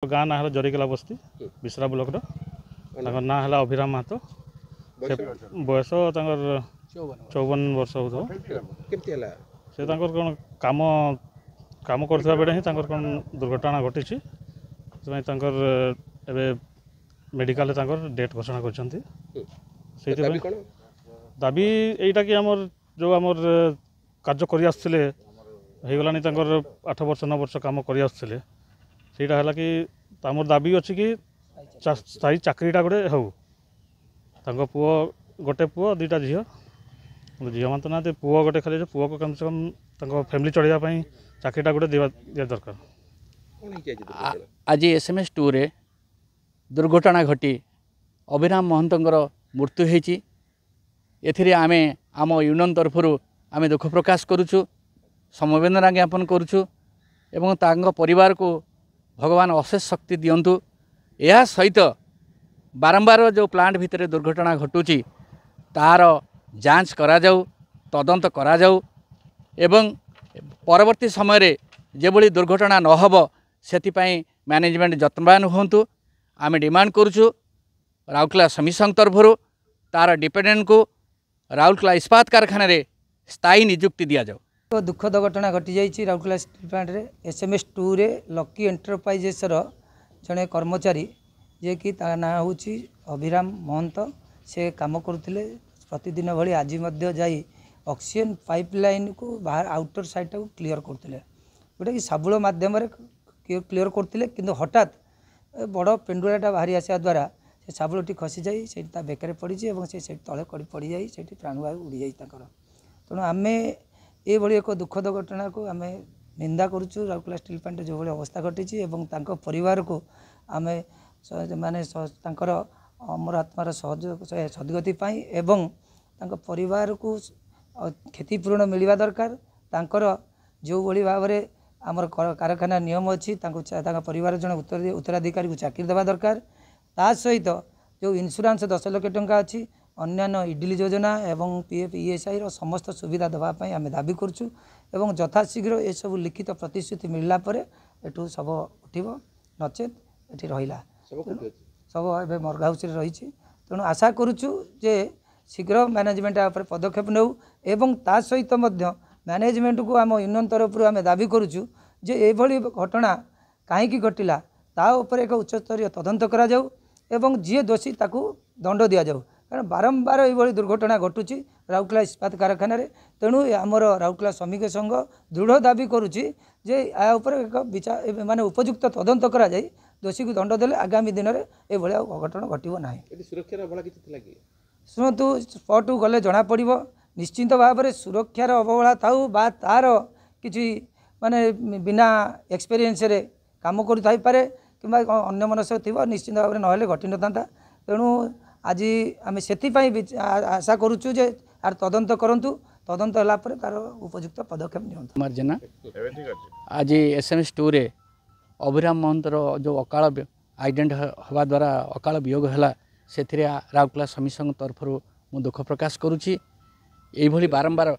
गाँ ना है जरीकेला बस्ती बिसरा ब्लॉक ना है अभिराम महतो बयस 54 वर्ष हो से कौन काम काम करथिबा बेले ही कौन दुर्घटना घटी मेडिकल डेट घोषणा कर दाबी यहीटा कि आमर जो आमर कार्य करगलानी 8 वर्ष 9 वर्ष कम कर कि आमर दाबी अच्छी कि स्थायी चाकरीटा गोटे हो पुओ गोटे पुओ 2टा झील झील मान तो ना पुओ गोटे खाली पुओ को कम से कम फैमिली चढ़ाई चाकरीटा गोटे दिया दरकार। आज SMS 2 रे दुर्घटना घटी अभिराम महंतर मृत्यु होती एथिरे आमे आम यूनियन तरफ आमे दुख प्रकाश करुचु समवेदना ज्ञापन करुचु एवं तांको परिवार को भगवान अशेष शक्ति दियंतु। यह सहित बारंबार जो प्लांट भितर दुर्घटना घटुची तार जांच करा जाऊ तदंत करा जाऊ एवं परवर्ती समय रे जेभली दुर्घटना न हबो सेतिपई मैनेजमेंट यत्नवान होंतु आमे डिमांड करुचु। राउरकेला समिति तरफ तार डिपेंडेंट को राउरकेला इस्पात कारखाना रे स्थायी नियुक्ति दिया जाऊ। तो दुखद घटना घटी जाइए राउरकेला स्टील प्लांट रे SMS 2 रे लकी एंटरप्राइजेस जड़े कर्मचारी जे कि ना हूँ अभिराम महंत से काम करुले प्रतिदिन भली आज जाई ऑक्सीजन पाइपलाइन को बाहर आउटर साइड को क्लीयर करते जोटा कि साबुल मध्यम क्लीयर करते कि हठात बड़ पेंडुलाटा बाहरी आसा द्वारा से साबुलटी खसी जाई से बेकार पड़ी से तले पड़ जाए से प्राणवायु उड़ी जाए तेणु आम ये एक दुखद घटना को आम निंदा करुचु। राउरकेला स्टील प्लांट जो भाई अवस्था घटी परिवार को आम माने अमर आत्मार सदगति एवं परिवार को क्षतिपूरण मिलवा दरकार तांकर जो भली भाव में आमर कारखाना नियम अच्छी परिवार जन उत्तराधिकारी को चाकरी देवा दरकार ता सहित जो इंश्योरेंस 10 लाख टंका अच्छी अन्यान्य इडली योजना एवं PF ESI समस्त सुविधा देवाई आम दाबी करुचु एवं यथाशीघ्र ये सब लिखित प्रतिश्रुति मिलला परे एठू सब उठिब नचेत एठी रहिला सब ए मर्ग हाउस रही तेणु आशा करुचु जे शीघ्र मैनेजमेंट पर पदक्षेप नौ एवं ता सहित मैनेजमेंट को आम यूनियन तरफ आम दाबी करुचु जे एभली घटना कहीं घटिला ता उपर एक उच्चस्तरीय तदंत करा जाऊ एवं जी दोषी ताकू दंड दि जाऊ कारण बारंबार ये दुर्घटना घटुची राउरकेला इस्पात कारखाना तेणु आमर राउरकेला श्रमिक संघ दृढ़ दाबी करुच्ची जे या एक विचार माने उपयुक्त तदंत करा जाए दोषी को दंड देले आगामी दिन में ये अघटन घटना ना शुणु स्पॉट गले जना पड़ निश्चिंत भाव में सुरक्षार अवहेला थाऊ बा तार किसी माने बिना एक्सपीरियंस रे काम करें कि अन्य मनस थी निश्चिंत भाव में ना घटी न था तेणु आज आम से आशा करुचु जे आर तदंत करंतु तदंत होला पर तार उपयुक्त पदक्षेप नियंतु। कुमार जेना आज SMS 2 रे अभिराम महंतर जो अकाल एक्सीडेंट हवा द्वारा अकाल वियोग है से राउरकेला समिति तरफ मु दुख प्रकाश करुच्ची। बारंबार